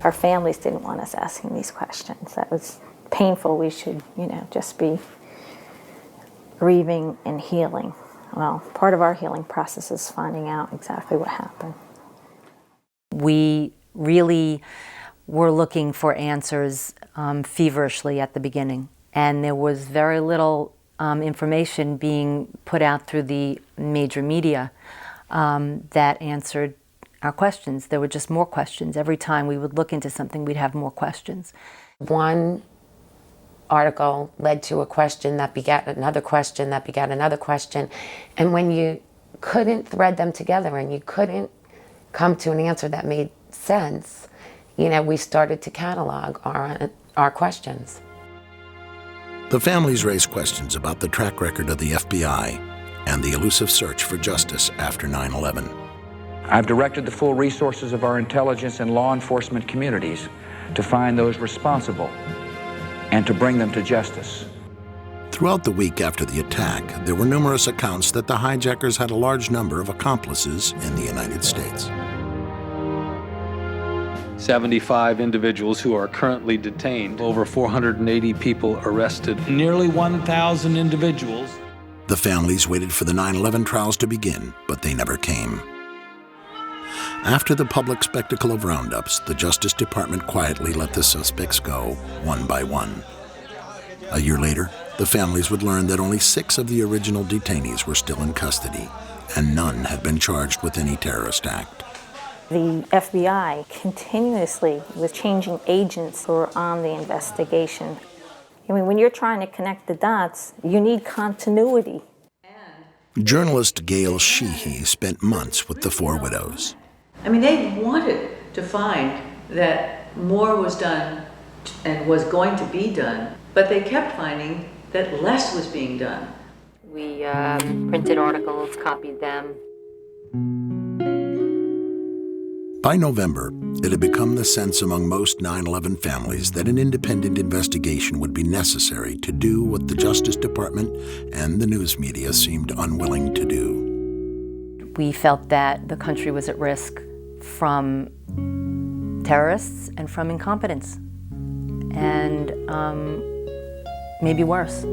Our families didn't want us asking these questions. That was painful. We should, just be grieving and healing. Well, part of our healing process is finding out exactly what happened. We really were looking for answers feverishly at the beginning, and there was very little information being put out through the major media that answered our questions. There were just more questions. Every time we would look into something, we'd have more questions. One article led to a question that begat another question that begat another question, and when you couldn't thread them together and you couldn't come to an answer that made sense, we started to catalog our questions. The families raised questions about the track record of the FBI and the elusive search for justice after 9/11. I've directed the full resources of our intelligence and law enforcement communities to find those responsible and to bring them to justice. Throughout the week after the attack, there were numerous accounts that the hijackers had a large number of accomplices in the United States. 75 individuals who are currently detained, over 480 people arrested, nearly 1,000 individuals. The families waited for the 9/11 trials to begin, but they never came. After the public spectacle of roundups, the Justice Department quietly let the suspects go, one by one. A year later, the families would learn that only 6 of the original detainees were still in custody, and none had been charged with any terrorist act. The FBI continuously was changing agents who were on the investigation. When you're trying to connect the dots, you need continuity. Journalist Gail Sheehy spent months with the 4 widows. They wanted to find that more was done and was going to be done, but they kept finding that less was being done. We printed articles, copied them. By November, it had become the sense among most 9/11 families that an independent investigation would be necessary to do what the Justice Department and the news media seemed unwilling to do. We felt that the country was at risk from terrorists and from incompetence, and maybe worse.